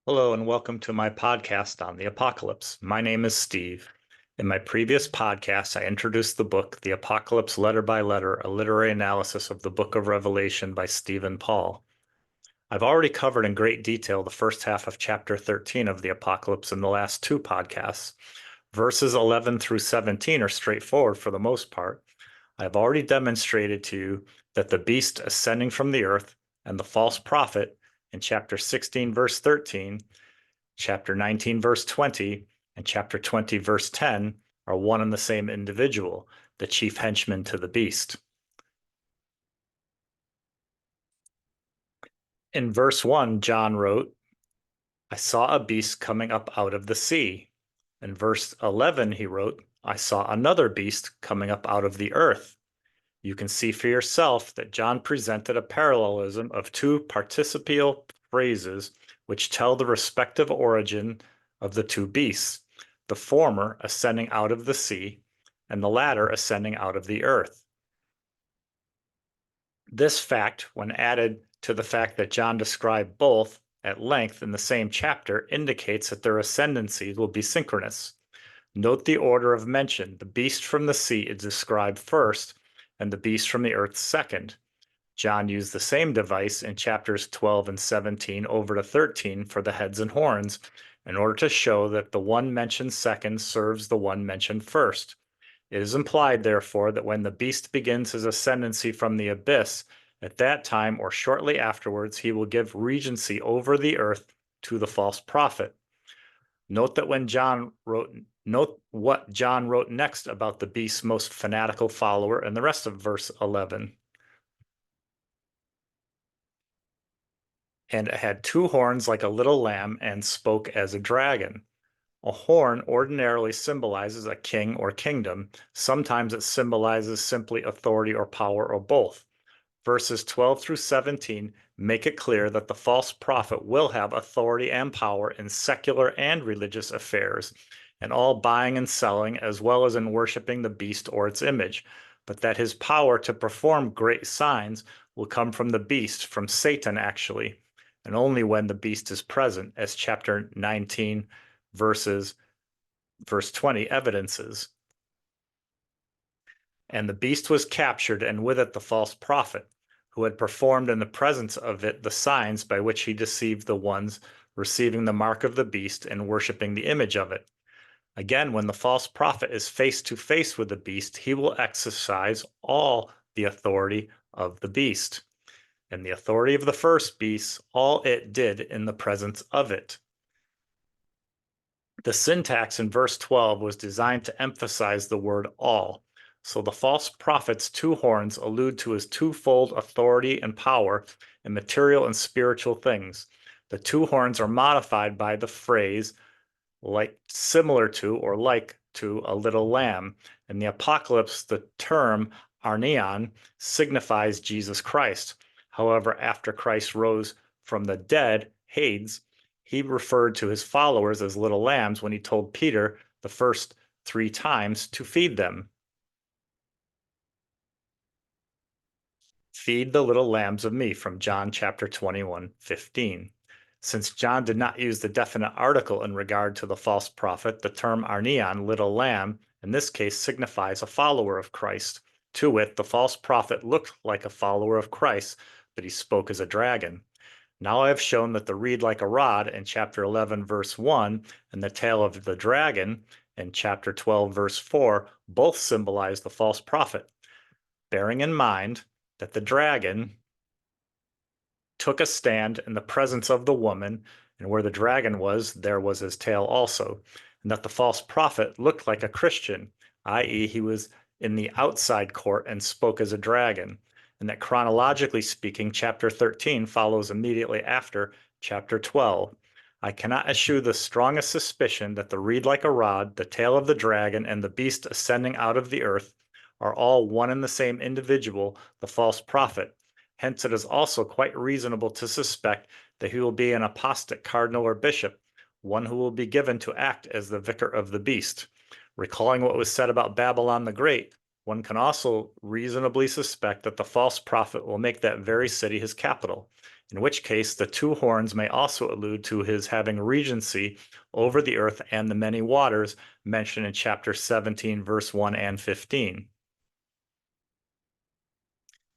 Hello and welcome to my podcast on the apocalypse. My name is Steve. In my previous podcast, I introduced the book, The Apocalypse Letter by Letter, a literary analysis of the book of Revelation by Stephen Paul. I've already covered in great detail the first half of chapter 13 of the apocalypse in the last two podcasts. Verses 11 through 17 are straightforward for the most part. I've already demonstrated to you that the beast ascending from the earth and the false prophet in chapter 16, verse 13, chapter 19, verse 20, and chapter 20, verse 10 are one and the same individual, the chief henchman to the beast. In verse 1, John wrote, I saw a beast coming up out of the sea. In verse 11, he wrote, I saw another beast coming up out of the earth. You can see for yourself that John presented a parallelism of two participial phrases which tell the respective origin of the two beasts, the former ascending out of the sea and the latter ascending out of the earth. This fact, when added to the fact that John described both at length in the same chapter, indicates that their ascendancies will be synchronous. Note the order of mention. The beast from the sea is described first, and the beast from the earth second. John used the same device in chapters 12 and 17 over to 13 for the heads and horns in order to show that the one mentioned second serves the one mentioned first. It is implied, therefore, that when the beast begins his ascendancy from the abyss, at that time or shortly afterwards, he will give regency over the earth to the false prophet. Note what John wrote next about the beast's most fanatical follower in the rest of verse 11. And it had two horns like a little lamb and spoke as a dragon. A horn ordinarily symbolizes a king or kingdom. Sometimes it symbolizes simply authority or power or both. Verses 12 through 17 make it clear that the false prophet will have authority and power in secular and religious affairs, and all buying and selling, as well as in worshiping the beast or its image, but that his power to perform great signs will come from the beast, from Satan actually, and only when the beast is present, as chapter 19 verse 20 evidences. And the beast was captured, and with it the false prophet, who had performed in the presence of it the signs by which he deceived the ones receiving the mark of the beast and worshiping the image of it. Again, when the false prophet is face to face with the beast, he will exercise all the authority of the beast. And the authority of the first beast, all it did in the presence of it. The syntax in verse 12 was designed to emphasize the word all. So the false prophet's two horns allude to his twofold authority and power in material and spiritual things. The two horns are modified by the phrase like, similar to, or like to a little lamb. In the apocalypse, the term arnion signifies Jesus Christ. However, after Christ rose from the dead, Hades, he referred to his followers as little lambs when he told Peter the first 3 times to feed them. Feed the little lambs of me, from John chapter 21:15. Since John did not use the definite article in regard to the false prophet, the term arnion, little lamb, in this case signifies a follower of Christ. To wit, the false prophet looked like a follower of Christ, but he spoke as a dragon. Now I have shown that the reed like a rod in chapter 11, verse 1, and the tail of the dragon in chapter 12, verse 4, both symbolize the false prophet, bearing in mind that the dragon took a stand in the presence of the woman, and where the dragon was, there was his tail also, and that the false prophet looked like a Christian, i.e., he was in the outside court and spoke as a dragon, and that chronologically speaking, chapter 13 follows immediately after chapter 12. I cannot eschew the strongest suspicion that the reed like a rod, the tail of the dragon, and the beast ascending out of the earth are all one and the same individual, the false prophet. Hence, it is also quite reasonable to suspect that he will be an apostate cardinal or bishop, one who will be given to act as the vicar of the beast. Recalling what was said about Babylon the Great, one can also reasonably suspect that the false prophet will make that very city his capital. in which case the two horns may also allude to his having regency over the earth and the many waters mentioned in chapter 17, verse 1 and 15.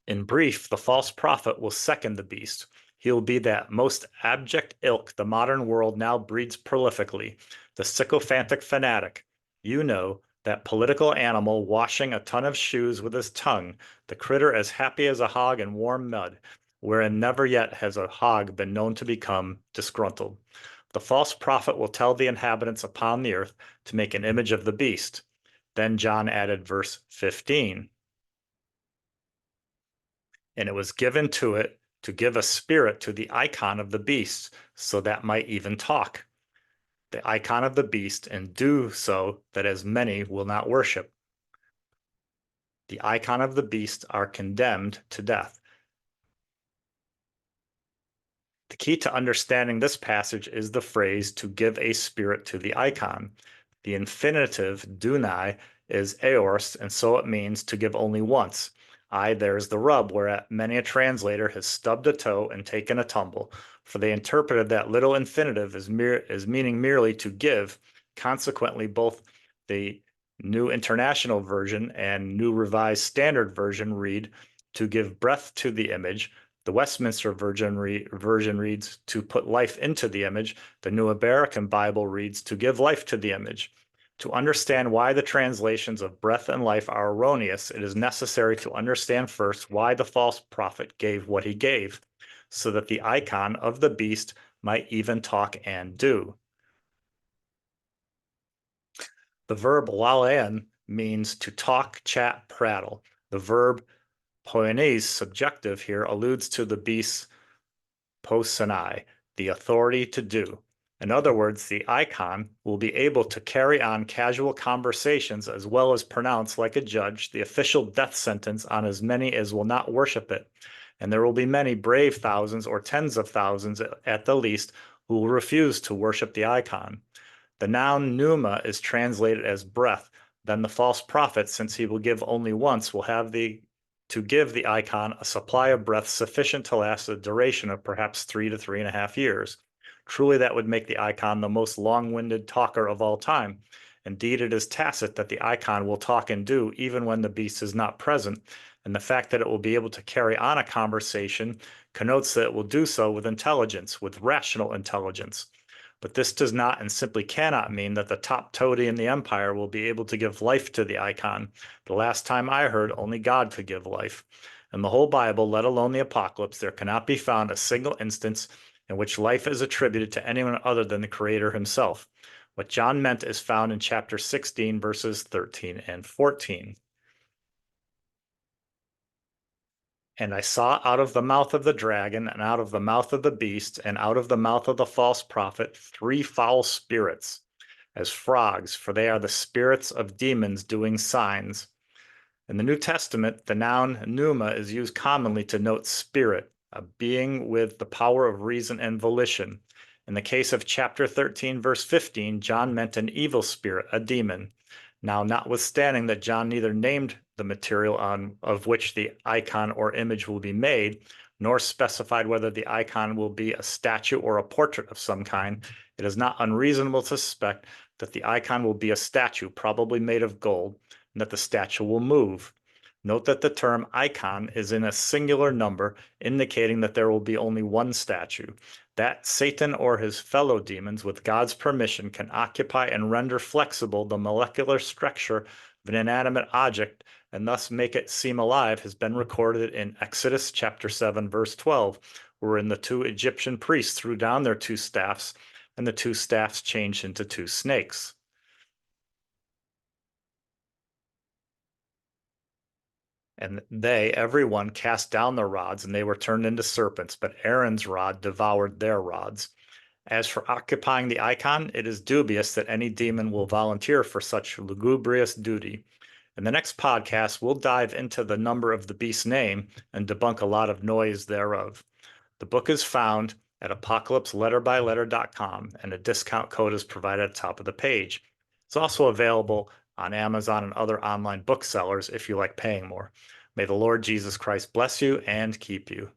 In brief, the false prophet will second the beast. He will be that most abject ilk the modern world now breeds prolifically, the sycophantic fanatic. You know, that political animal washing a ton of shoes with his tongue, the critter as happy as a hog in warm mud, wherein never yet has a hog been known to become disgruntled. The false prophet will tell the inhabitants upon the earth to make an image of the beast. Then John added verse 15. And it was given to it to give a spirit to the icon of the beast, so that might even talk. The icon of the beast, and do so that as many will not worship. The icon of the beast are condemned to death. The key to understanding this passage is the phrase to give a spirit to the icon. The infinitive dunai is aorist, and so it means to give only once. There's the rub, whereat many a translator has stubbed a toe and taken a tumble, for they interpreted that little infinitive as meaning merely to give. Consequently, both the New International Version and New Revised Standard Version read, to give breath to the image. The Westminster version reads, to put life into the image. The New American Bible reads, to give life to the image. To understand why the translations of breath and life are erroneous, it is necessary to understand first why the false prophet gave what he gave, so that the icon of the beast might even talk and do. The verb lalean means to talk, chat, prattle. The verb poenes, subjective here, alludes to the beast's posenai, the authority to do. In other words, the icon will be able to carry on casual conversations as well as pronounce, like a judge, the official death sentence on as many as will not worship it. And there will be many brave thousands or tens of thousands at the least who will refuse to worship the icon. The noun pneuma is translated as breath. Then the false prophet, since he will give only once, will have to give the icon a supply of breath sufficient to last a duration of perhaps 3 to 3.5 years. Truly, that would make the icon the most long-winded talker of all time. Indeed, it is tacit that the icon will talk and do even when the beast is not present, and the fact that it will be able to carry on a conversation connotes that it will do so with intelligence, with rational intelligence. But this does not and simply cannot mean that the top toady in the empire will be able to give life to the icon. The last time I heard, only God could give life. In the whole Bible, let alone the Apocalypse, there cannot be found a single instance in which life is attributed to anyone other than the Creator himself. What John meant is found in chapter 16, verses 13 and 14. And I saw out of the mouth of the dragon, and out of the mouth of the beast, and out of the mouth of the false prophet, 3 foul spirits, as frogs, for they are the spirits of demons doing signs. In the New Testament, the noun pneuma is used commonly to note spirit, a being with the power of reason and volition. In the case of chapter 13, verse 15, John meant an evil spirit, a demon. Now, notwithstanding that John neither named the material of which the icon or image will be made, nor specified whether the icon will be a statue or a portrait of some kind, it is not unreasonable to suspect that the icon will be a statue, probably made of gold, and that the statue will move. Note that the term icon is in a singular number, indicating that there will be only one statue. That Satan or his fellow demons, with God's permission, can occupy and render flexible the molecular structure of an inanimate object and thus make it seem alive has been recorded in Exodus chapter 7, verse 12, wherein the 2 Egyptian priests threw down their 2 staffs, and the 2 staffs changed into 2 snakes. And they, every one, cast down their rods, and they were turned into serpents, but Aaron's rod devoured their rods. As for occupying the icon, it is dubious that any demon will volunteer for such lugubrious duty. In the next podcast, we'll dive into the number of the beast's name and debunk a lot of noise thereof. The book is found at apocalypseletterbyletter.com, and a discount code is provided at the top of the page. It's also available on Amazon and other online booksellers if you like paying more. May the Lord Jesus Christ bless you and keep you.